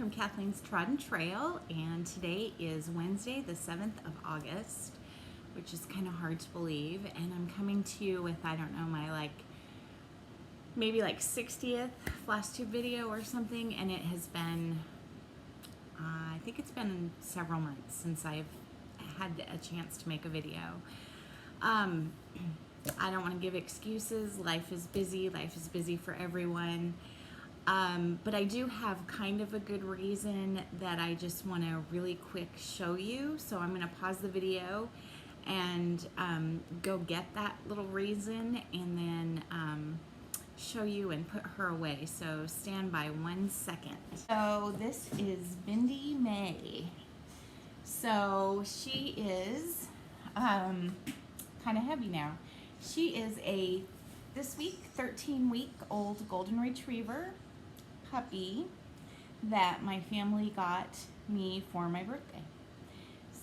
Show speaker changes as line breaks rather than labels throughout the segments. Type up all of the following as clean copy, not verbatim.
from Kathleen's Trodden Trail, and today is Wednesday, the 7th of August, which is kind of hard to believe, and I'm coming to you with, I don't know, my maybe 60th Flosstube video or something, and it has been, I think it's been several months since I've had a chance to make a video. I don't want to give excuses. Life is busy for everyone. But I do have kind of a good reason that I just want to really quick show you. So I'm going to pause the video and go get that little reason and then show you and put her away. So stand by 1 second. So this is Mindy May. So she is kind of heavy now. She is a, this week, 13-week-old golden retriever puppy that my family got me for my birthday.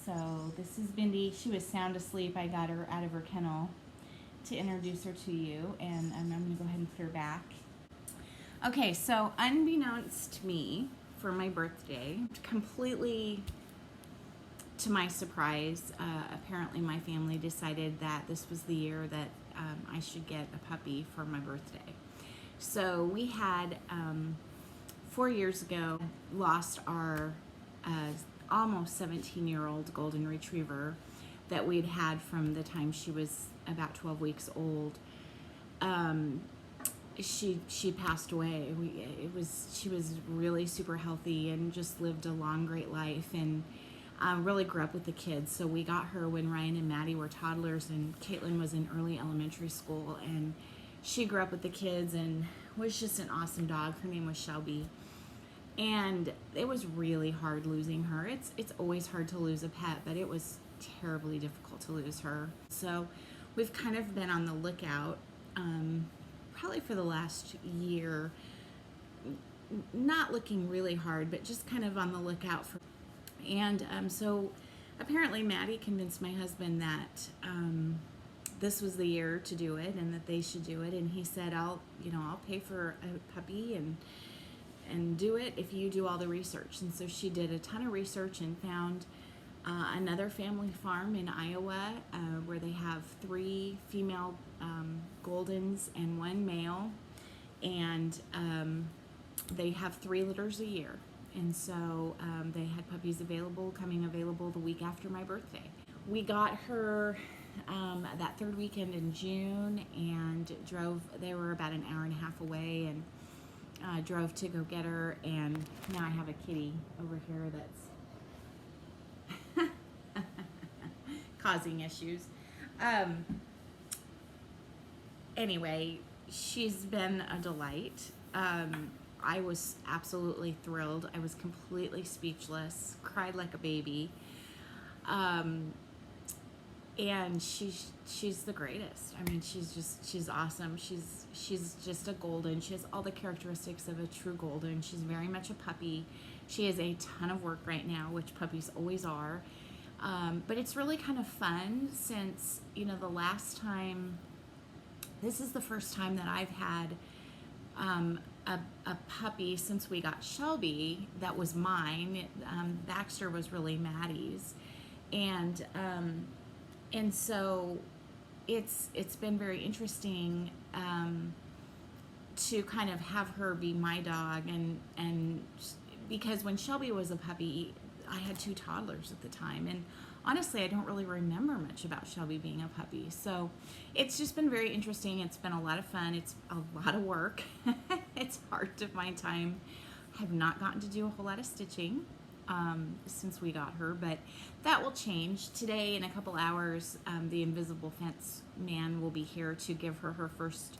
So this is Mindy. She was sound asleep. I got her out of her kennel to introduce her to you, and I'm going to go ahead and put her back. Okay, so unbeknownst to me, for my birthday, completely to my surprise, apparently my family decided that this was the year that I should get a puppy for my birthday. So we had 4 years ago lost our almost 17-year-old golden retriever that we'd had from the time she was about 12 weeks old. She passed away. She was really super healthy and just lived a long, great life, and really grew up with the kids. So we got her when Ryan and Maddie were toddlers, and Caitlin was in early elementary school, and she grew up with the kids and was just an awesome dog. Her name was Shelby, and it was really hard losing her. It's always hard to lose a pet, but it was terribly difficult to lose her. So we've kind of been on the lookout probably for the last year, not looking really hard, but just kind of on the lookout for. And so apparently Maddie convinced my husband that this was the year to do it and that they should do it. And he said, I'll pay for a puppy and do it if you do all the research. And so she did a ton of research and found another family farm in Iowa where they have 3 female Goldens and 1 male, and they have 3 litters a year. And so they had puppies coming available the week after my birthday. We got her that 3rd weekend in June and drove. They were about an hour and a half away, and drove to go get her. And now I have a kitty over here that's causing issues. Anyway, she's been a delight. I was absolutely thrilled. I was completely speechless, cried like a baby. And she's the greatest. I mean, she's awesome. She's just a golden. She has all the characteristics of a true golden. She's very much a puppy. She has a ton of work right now, which puppies always are. But it's really kind of fun since, the last time, this is the first time that I've had a puppy since we got Shelby that was mine. Baxter was really Maddie's, and so it's been very interesting to kind of have her be my dog, and because when Shelby was a puppy, I had 2 toddlers at the time, and honestly, I don't really remember much about Shelby being a puppy. So it's just been very interesting. It's been a lot of fun. It's a lot of work. It's hard to find time. I have not gotten to do a whole lot of stitching since we got her, but that will change. Today, in a couple hours, the invisible fence man will be here to give her her first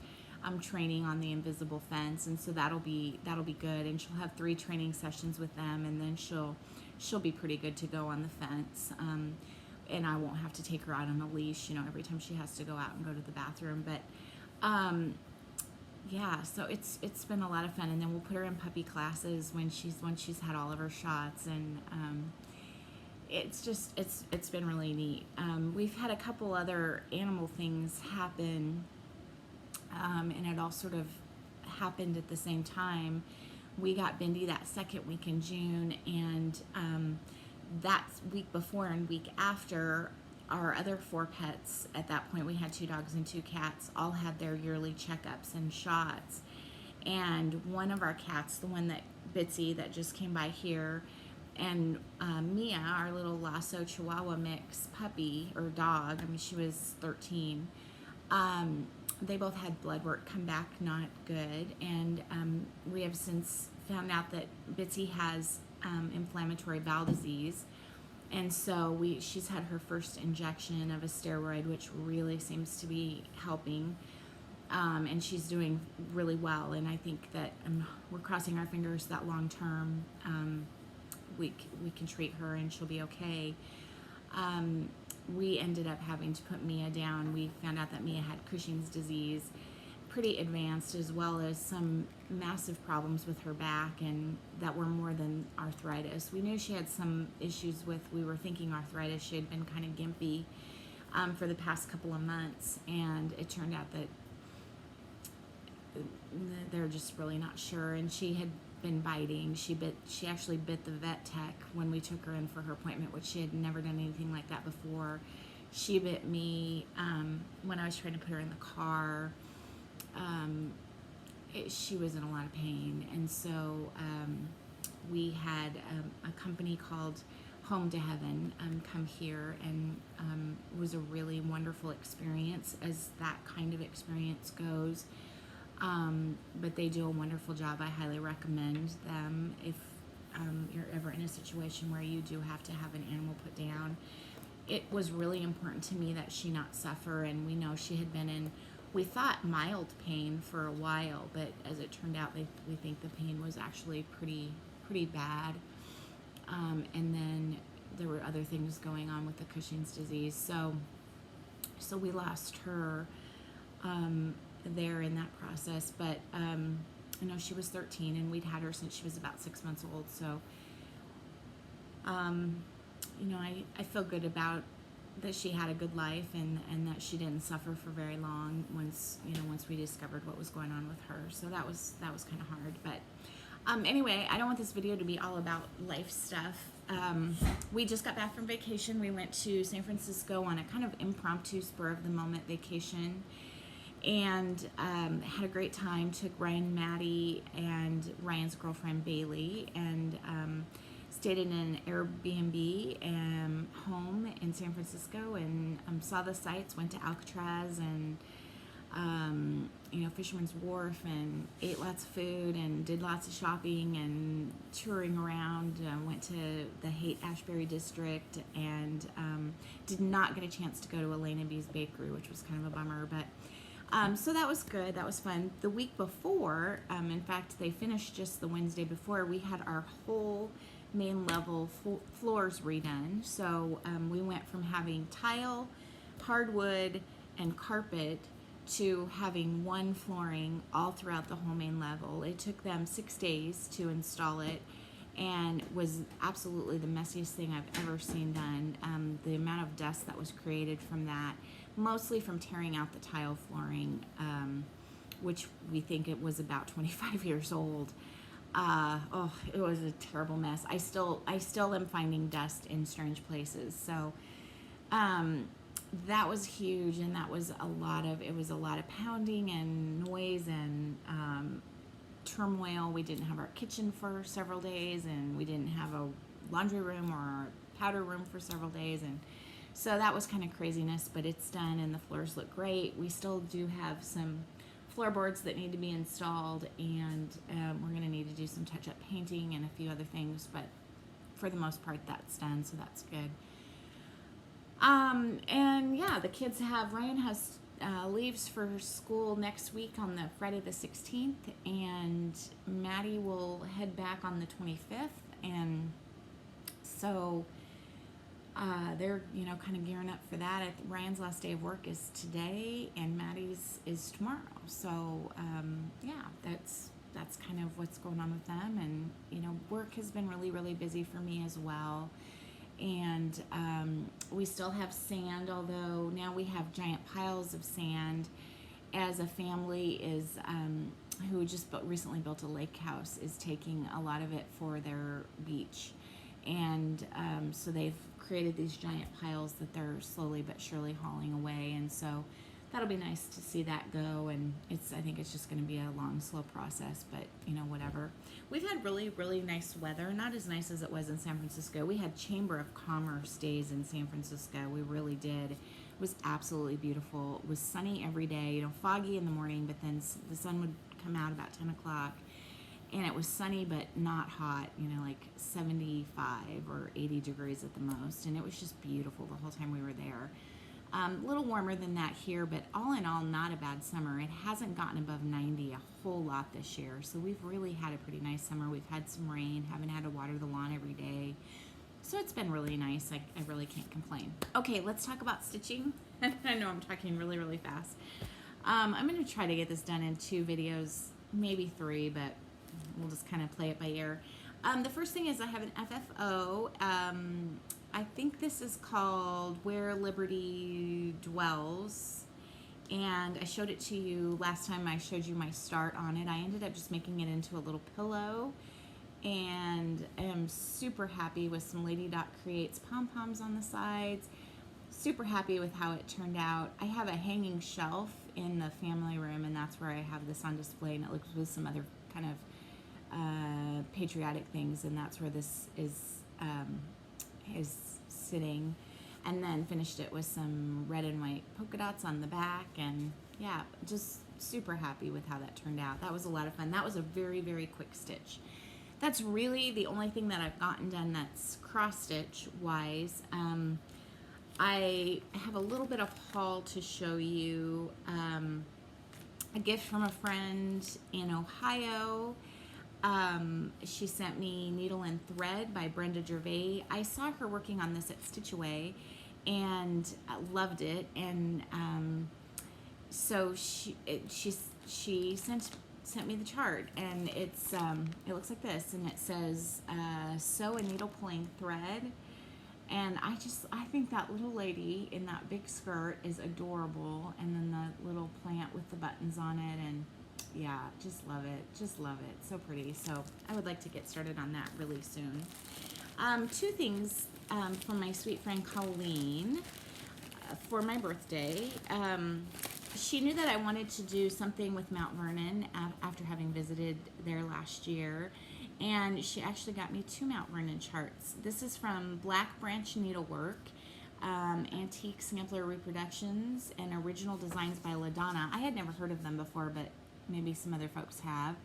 training on the invisible fence, and so that'll be good. And she'll have 3 training sessions with them, and then she'll be pretty good to go on the fence. And I won't have to take her out on a leash, every time she has to go out and go to the bathroom. But yeah, so it's been a lot of fun. And then we'll put her in puppy classes when she's had all of her shots, and it's been really neat. We've had a couple other animal things happen, and it all sort of happened at the same time. we got Mindy that second week in June, and that week before and week after, our other 4 pets, at that point we had 2 dogs and 2 cats, all had their yearly checkups and shots. And one of our cats, the one that Bitsy that just came by here, and Mia, our little Lasso Chihuahua mix puppy or dog, I mean she was 13, they both had blood work come back not good, and we have since found out that Bitsy has inflammatory bowel disease, and so she's had her first injection of a steroid, which really seems to be helping, and she's doing really well, and I think that we're crossing our fingers that long term we can treat her and she'll be okay. We ended up having to put Mia down. We found out that Mia had Cushing's disease, pretty advanced, as well as some massive problems with her back, and that were more than arthritis. We knew she had some issues with, we were thinking arthritis. She had been kind of gimpy for the past couple of months, and it turned out that they're just really not sure, and she had been biting. She actually bit the vet tech when we took her in for her appointment, which she had never done anything like that before. She bit me when I was trying to put her in the car. She was in a lot of pain, and so we had a company called Home to Heaven come here, and it was a really wonderful experience, as that kind of experience goes. But they do a wonderful job. I highly recommend them if you're ever in a situation where you do have to have an animal put down. It was really important to me that she not suffer, and we know she had been in, we thought, mild pain for a while, but as it turned out, we think the pain was actually pretty bad. And then there were other things going on with the Cushing's disease, so we lost her there in that process. But I know she was 13, and we'd had her since she was about 6 months old, so you know, I feel good about that she had a good life, and that she didn't suffer for very long once we discovered what was going on with her. So that was kind of hard. But anyway, I don't want this video to be all about life stuff. We just got back from vacation. We went to San Francisco on a kind of impromptu, spur of the moment vacation, and had a great time. Took Ryan, Maddie, and Ryan's girlfriend Bailey, and stayed in an Airbnb home in San Francisco, and saw the sights. Went to Alcatraz and Fisherman's Wharf, and ate lots of food, and did lots of shopping and touring around. Went to the Haight-Ashbury district, and did not get a chance to go to Elena B's bakery, which was kind of a bummer, but so that was good. That was fun. The week before, in fact, they finished just the Wednesday before, we had our whole main level floors redone. So we went from having tile, hardwood, and carpet to having one flooring all throughout the whole main level. It took them 6 days to install it, and was absolutely the messiest thing I've ever seen done. The amount of dust that was created from that, mostly from tearing out the tile flooring, which we think it was about 25 years old. It was a terrible mess. I still am finding dust in strange places. So that was huge, and that was a lot of pounding and noise and turmoil. We didn't have our kitchen for several days, and we didn't have a laundry room or a powder room for several days, and so that was kind of craziness, but it's done, and the floors look great. We still do have some floorboards that need to be installed, and we're going to need to do some touch-up painting and a few other things, but for the most part that's done, so that's good. And yeah, the kids Ryan has leaves for school next week on the Friday the 16th, and Maddie will head back on the 25th, and so they're kind of gearing up for that. Ryan's last day of work is today, and Maddie's is tomorrow. So yeah, that's kind of what's going on with them. And work has been really, really busy for me as well. And we still have sand, although now we have giant piles of sand, as a family is who just recently built a lake house, is taking a lot of it for their beach. And so they've created these giant piles that they're slowly but surely hauling away. And so that'll be nice to see that go. And I think it's just going to be a long, slow process, but whatever. We've had really, really nice weather. Not as nice as it was in San Francisco. We had Chamber of Commerce days in San Francisco. We really did. It was absolutely beautiful. It was sunny every day, foggy in the morning, but then the sun would come out about 10 o'clock. And it was sunny but not hot, like 75 or 80 degrees at the most. And it was just beautiful the whole time we were there. A little warmer than that here, but all in all, not a bad summer. It hasn't gotten above 90 a whole lot this year. So we've really had a pretty nice summer. We've had some rain, haven't had to water the lawn every day. So it's been really nice. I really can't complain. Okay, let's talk about stitching. I know I'm talking really, really fast. I'm going to try to get this done in 2 videos, maybe 3, but we'll just kind of play it by ear. The first thing is I have an FFO. I think this is called Where Liberty Dwells. And I showed it to you last time I showed you my start on it. I ended up just making it into a little pillow. And I'm super happy with some Lady Dot Creates pom-poms on the sides. Super happy with how it turned out. I have a hanging shelf in the family room, and that's where I have this on display, and it looks with some other kind of patriotic things, and that's where this is sitting. And then finished it with some red and white polka dots on the back, and yeah, just super happy with how that turned out. That was a lot of fun. That was a very, very quick stitch. That's really the only thing that I've gotten done that's cross-stitch wise. I have a little bit of haul to show you. A gift from a friend in Ohio. She sent me Needle and Thread by Brenda Gervais. I saw her working on this at Stitch Away and loved it. And so she sent me the chart, and it looks like this, and it says sew a needle pulling thread. And I think that little lady in that big skirt is adorable, and then the little plant with the buttons on it, and yeah, just love it, so pretty. So I would like to get started on that really soon. 2 things from my sweet friend Colleen for my birthday. She knew that I wanted to do something with Mount Vernon after having visited there last year, and she actually got me 2 Mount Vernon charts. This is from Black Branch Needlework, Antique Sampler Reproductions, and Original Designs by LaDonna. I had never heard of them before, but maybe some other folks have.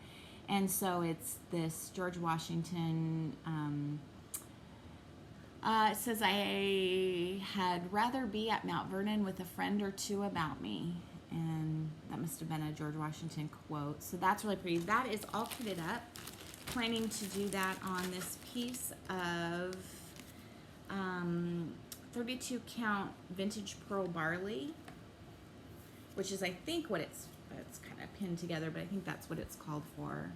And so it's this George Washington. It says, I had rather be at Mount Vernon with a friend or 2 about me. And that must have been a George Washington quote. So that's really pretty. That is all kitted up. Planning to do that on this piece of 32 count vintage pearl barley, which is, I think, what it's kind of pinned together, but I think that's what it's called for.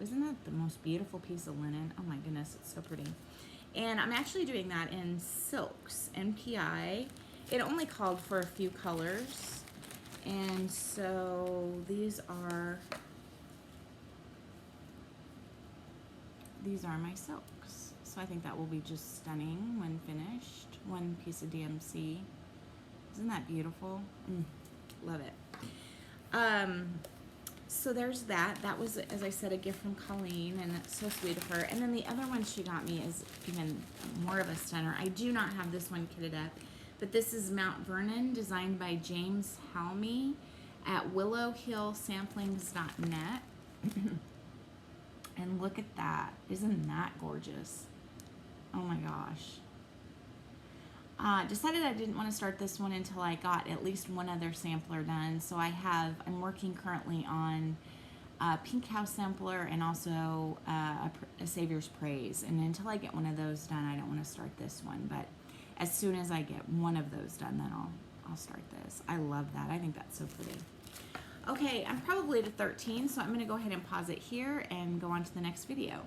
Isn't that the most beautiful piece of linen? Oh my goodness, it's so pretty. And I'm actually doing that in silks, NPI. It only called for a few colors, and so these are my silks. So I think that will be just stunning when finished. 1 piece of DMC. Isn't that beautiful? Love it. So there's that. That was, as I said, a gift from Colleen, and it's so sweet of her. And then the other one she got me is even more of a stunner. I do not have this one kitted up, but this is Mount Vernon, designed by James Halmy at willowhillsamplings.net. And look at that. Isn't that gorgeous? Oh my gosh. Decided I didn't want to start this one until I got at least 1 other sampler done. So I'm working currently on a Pink House sampler and also a Savior's Praise. And until I get one of those done, I don't want to start this one. But as soon as I get one of those done, then I'll start this. I love that. I think that's so pretty. Okay, I'm probably to 13, so I'm going to go ahead and pause it here and go on to the next video.